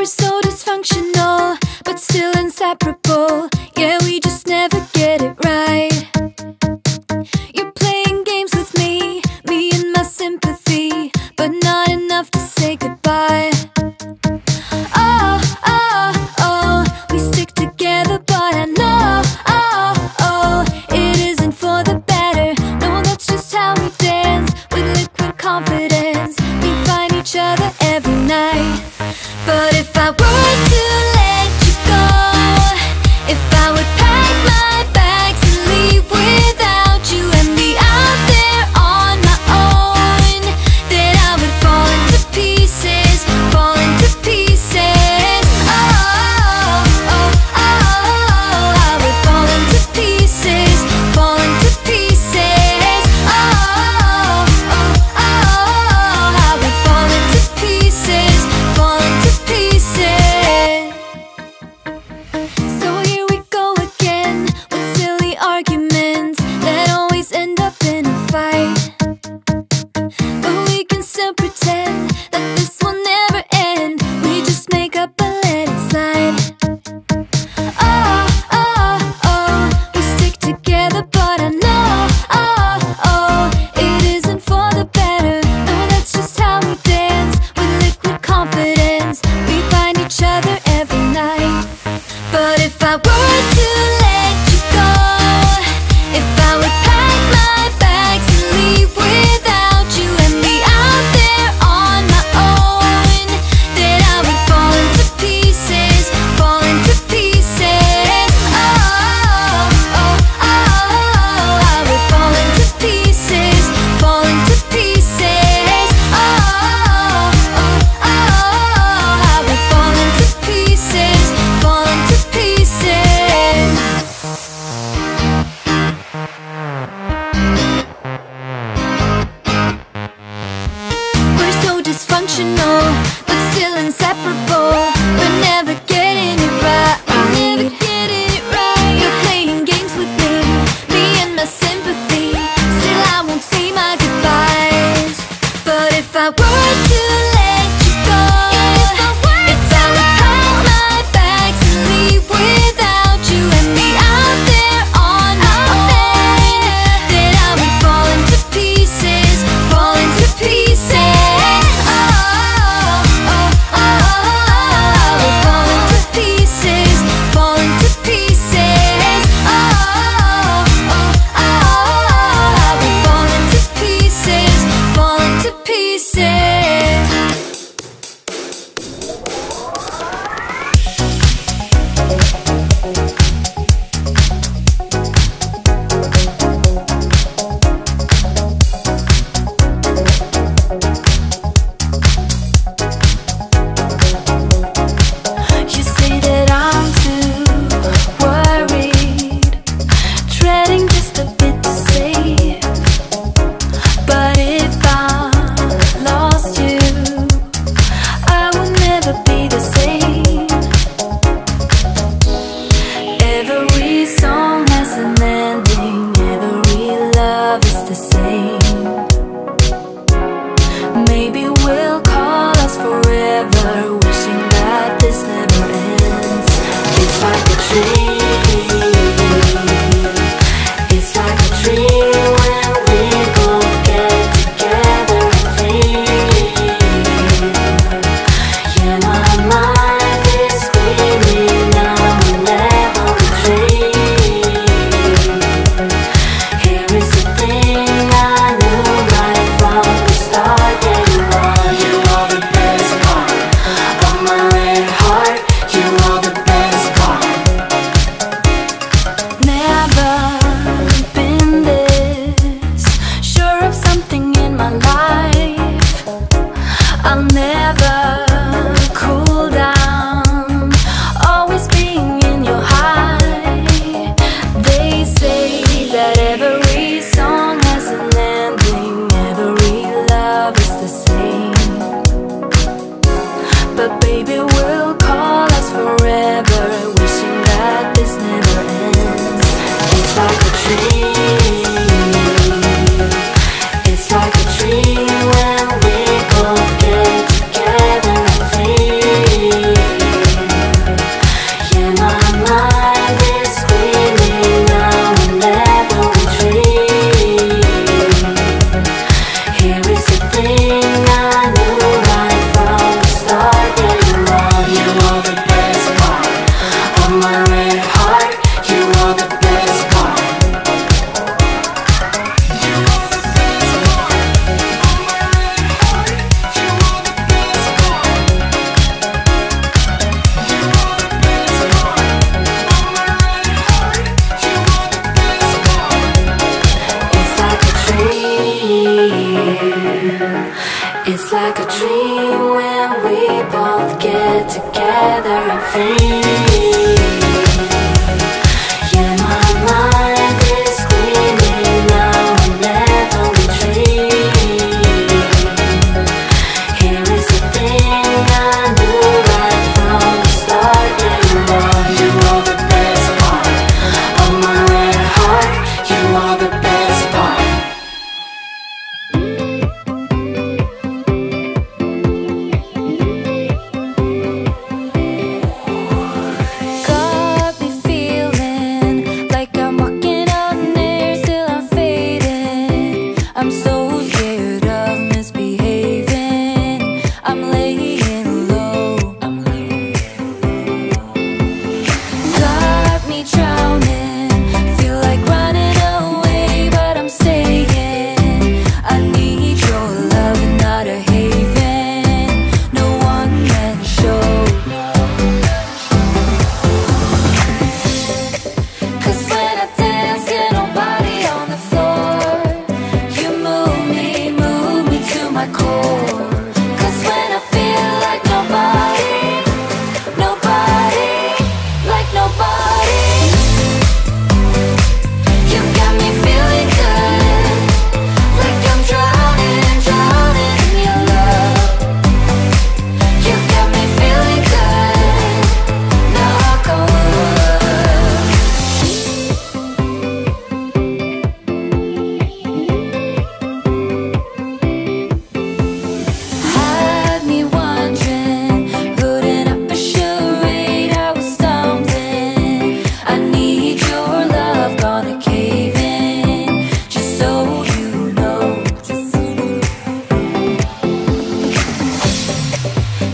so dysfunctional, but still inseparable. Yeah, we just never get it right. You're playing games with me and my sympathy, but not enough to say goodbye. Oh, oh, oh, we stick together, but I know, oh, oh, it isn't for the better. No, that's just how we dance, with liquid confidence. We find each other every night. But if I were to let you go, if I would pack my bags and leave without you and be out there on my own, then I would fall into pieces, fall into pieces. Oh, oh, oh, I would fall into pieces, fall into pieces. Oh, oh, oh, I would fall into pieces, fall into pieces. So here we go again, with silly arguments that always end up in a fight. But we can still pretend that this will never end. We just make up and let it slide. Oh, oh, oh, we stick together, but I know, oh, oh, it isn't for the better. No, that's just how we dance, with liquid confidence. We find each other every night. But if I were to let you go, if I would pack my bags and leave without you and be out there on my own, then I would fall into pieces, fall into pieces. Oh, oh, oh, I would fall into pieces, fall into pieces. Oh, oh, oh, I would fall into pieces, fall into pieces. We're so dysfunctional, but still inseparable. We're never getting it right. We're never getting it right. You're playing games with me and my sympathy. Still, I won't say my goodbyes. But if I were to let you go, if I would pack my bags and leave without you and be out there on my own, then I would fall into pieces, fall into pieces. Oh, oh, oh, I would fall into pieces, fall into pieces. Oh, oh, oh, I would fall into pieces, fall into pieces. You say that I'm too worried, treading just a bit too safe. But if I lost you, I would never be the same. Every song has an ending, every love is the same. Maybe we'll call us forever, wishing that this never ends. It's like a dream, it's like a dream when we both get together and free. Yeah, my mind is screaming now whenever we dream. Here is the thing I knew right from the start. Yeah, you are the best part of my red heart. You are the best part. Never been this sure of something in my life. I'll never cool down, always being in your high. They say that every song has an ending, every love is the same. But baby, we'll call us forever, wishing that this never ends. It's like a dream, it's like a dream when we both get together and free. get together and free. Yeah, my mind is screaming now and never retreat. Here is the thing I knew right from the start. Yeah, you are the best part of my red heart. You are the best part. Got me feeling like I'm walking on air, still I'm fading. I'm so scared of misbehaving. I'm laying low. Got me drowning, feel like running away, but I'm staying. I need your love and not a haven. No one man show. Cause when I dance, get nobody on the floor. You move me to my core. Cause when I feel like nobody, like nobody. You got me feeling good, like I'm drowning in your love. You got me feeling good, knock on wood. Had me wondering, putting up a charade, I was stumbling. I need your love, gonna cave in, just so you know.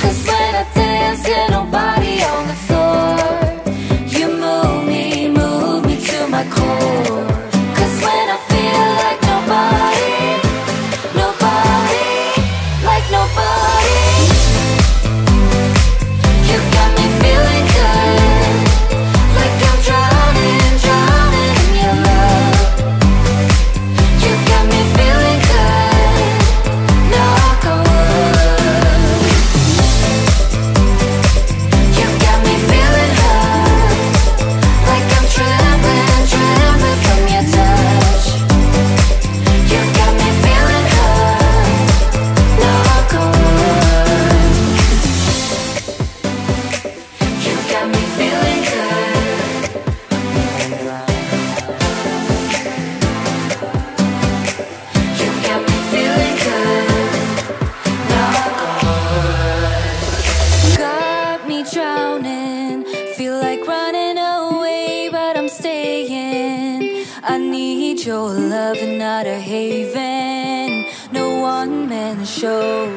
Cause when I dance, get nobody on the floor. You move me to my core. Cause when I feel like nobody, like nobody. You got me feeling good, like I'm drowning in your love. You got me feeling good, knock on wood. You got me feeling hurt, like I'm trembling from your touch. You got me feeling hurt, knock on wood. You got me feeling good. You got me feeling good, knock on wood. Got me drowning, feel like running away, but I'm staying. I need your love and not a haven. No one man show.